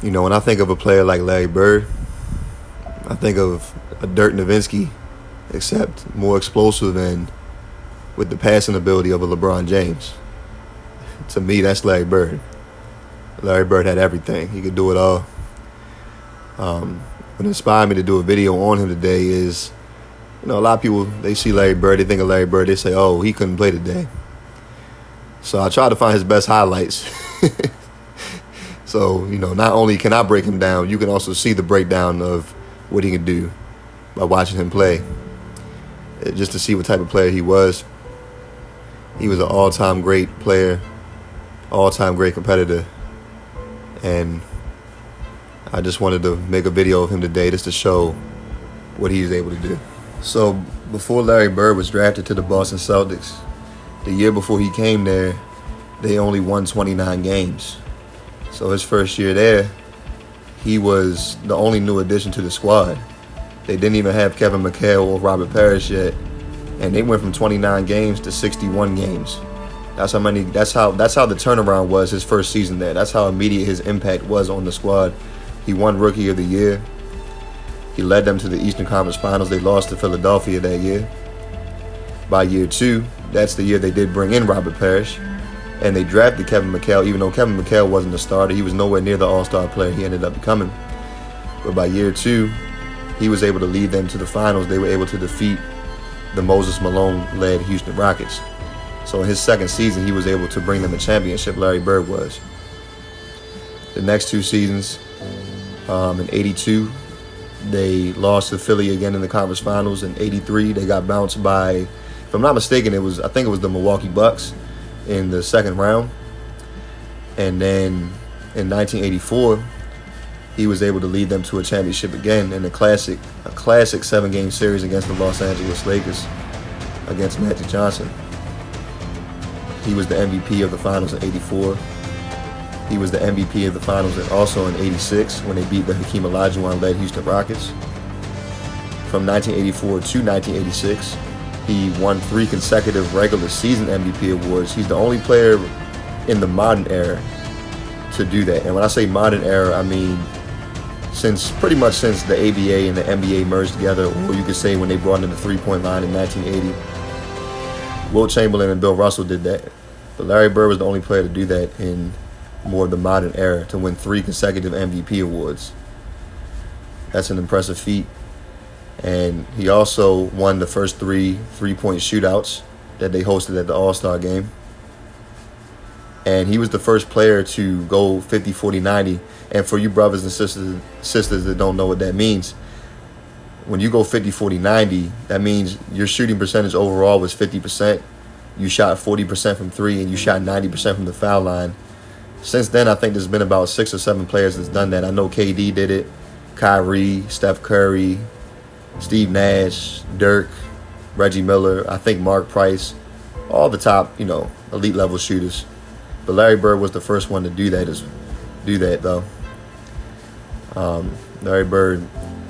When I think of a player like Larry Bird, I think of a Dirk Nowitzki, except more explosive and with the passing ability of a LeBron James. To me, that's Larry Bird. Larry Bird had everything. He could do it all. What inspired me to do a video on him today is, a lot of people, they see Larry Bird, they think of Larry Bird, they say, oh, he couldn't play today. So I try to find his best highlights. So, not only can I break him down, you can also see the breakdown of what he can do by watching him play. Just to see what type of player he was. He was an all-time great player, all-time great competitor. And I just wanted to make a video of him today just to show what he was able to do. So before Larry Bird was drafted to the Boston Celtics, the year before he came there, they only won 29 games. So his first year there, he was the only new addition to the squad. They didn't even have Kevin McHale or Robert Parrish yet, and they went from 29 games to 61 games. That's how the turnaround was his first season there. That's how immediate his impact was on the squad. He won Rookie of the Year. He led them to the Eastern Conference Finals. They lost to Philadelphia that year. By year 2, that's the year they did bring in Robert Parrish, and they drafted Kevin McHale, even though Kevin McHale wasn't a starter. He was nowhere near the all-star player he ended up becoming. But by year 2, he was able to lead them to the finals. They were able to defeat the Moses Malone-led Houston Rockets. So in his second season, he was able to bring them a championship, Larry Bird was. The next 2 seasons, in 82, they lost to Philly again in the conference finals. In 83, they got bounced by, if I'm not mistaken, I think it was the Milwaukee Bucks in the second round. And then in 1984, he was able to lead them to a championship again in a classic 7-game series against the Los Angeles Lakers against Magic Johnson. He was the MVP of the finals in 84. He was the MVP of the finals also in 86 when they beat the Hakeem Olajuwon-led Houston Rockets. From 1984 to 1986, he won 3 consecutive regular season MVP awards. He's the only player in the modern era to do that. And when I say modern era, I mean pretty much since the ABA and the NBA merged together, or you could say when they brought in the three-point line in 1980. Wilt Chamberlain and Bill Russell did that. But Larry Bird was the only player to do that in more of the modern era, to win 3 consecutive MVP awards. That's an impressive feat. And he also won the first 3 three-point shootouts that they hosted at the All-Star game. And he was the first player to go 50, 40, 90. And for you brothers and sisters that don't know what that means, when you go 50, 40, 90, that means your shooting percentage overall was 50%. You shot 40% from 3, and you shot 90% from the foul line. Since then, I think there's been about 6 or 7 players that's done that. I know KD did it, Kyrie, Steph Curry, Steve Nash, Dirk, Reggie Miller, I think Mark Price, all the top, elite level shooters. But Larry Bird was the first one to do that though. Larry Bird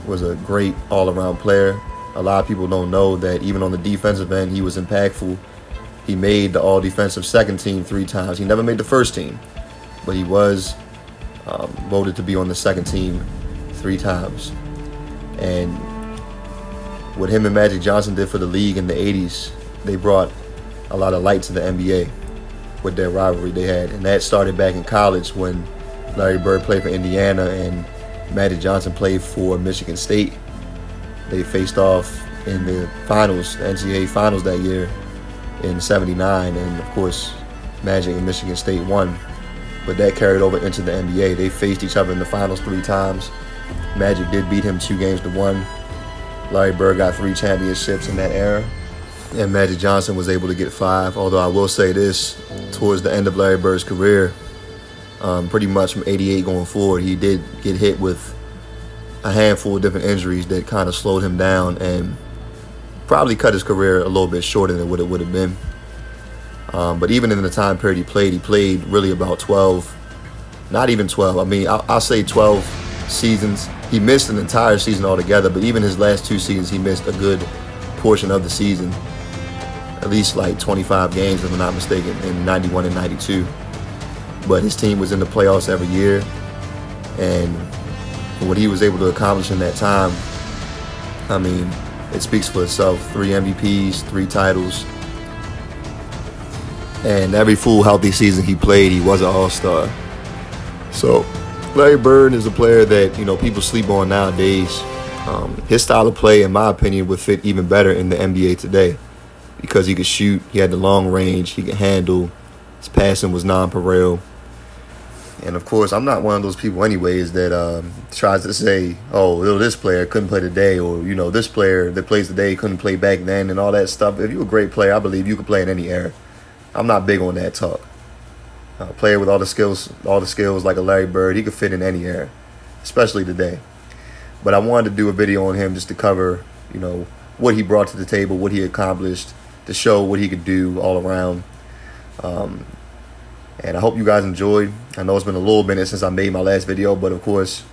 was a great all-around player. A lot of people don't know that even on the defensive end, he was impactful. He made the all-defensive second team 3 times. He never made the first team, but he was voted to be on the second team 3 times. And what him and Magic Johnson did for the league in the 80s, they brought a lot of light to the NBA with their rivalry they had. And that started back in college when Larry Bird played for Indiana and Magic Johnson played for Michigan State. They faced off in the finals, the NCAA finals that year in '79, and of course Magic and Michigan State won. But that carried over into the NBA. They faced each other in the finals 3 times. Magic did beat him 2-1. Larry Bird got 3 championships in that era, and Magic Johnson was able to get 5. Although I will say this, towards the end of Larry Bird's career, pretty much from 88 going forward, he did get hit with a handful of different injuries that kind of slowed him down and probably cut his career a little bit shorter than what it would have been. But even in the time period he played really about 12, not even 12. I mean, I'll say 12 seasons. He missed an entire season altogether, but even his last 2 seasons, he missed a good portion of the season. At least like 25 games, if I'm not mistaken, in 91 and 92. But his team was in the playoffs every year. And what he was able to accomplish in that time, I mean, it speaks for itself. 3 MVPs, 3 titles. And every full healthy season he played, he was an all-star. So Larry Bird is a player that, people sleep on nowadays. His style of play, in my opinion, would fit even better in the NBA today because he could shoot, he had the long range, he could handle, his passing was nonpareil. And, of course, I'm not one of those people anyways that tries to say, oh, this player couldn't play today, or, this player that plays today couldn't play back then and all that stuff. If you're a great player, I believe you can play in any era. I'm not big on that talk. A player with all the skills like a Larry Bird, he could fit in any era, especially today. But I wanted to do a video on him just to cover, what he brought to the table, what he accomplished, to show what he could do all around. And I hope you guys enjoyed. I know it's been a little minute since I made my last video, but of course,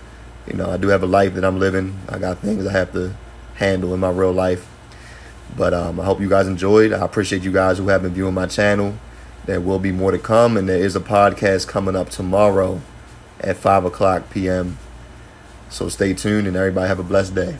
I do have a life that I'm living. I got things I have to handle in my real life. But I hope you guys enjoyed. I appreciate you guys who have been viewing my channel. There will be more to come, and there is a podcast coming up tomorrow at 5 o'clock p.m. So stay tuned, and everybody have a blessed day.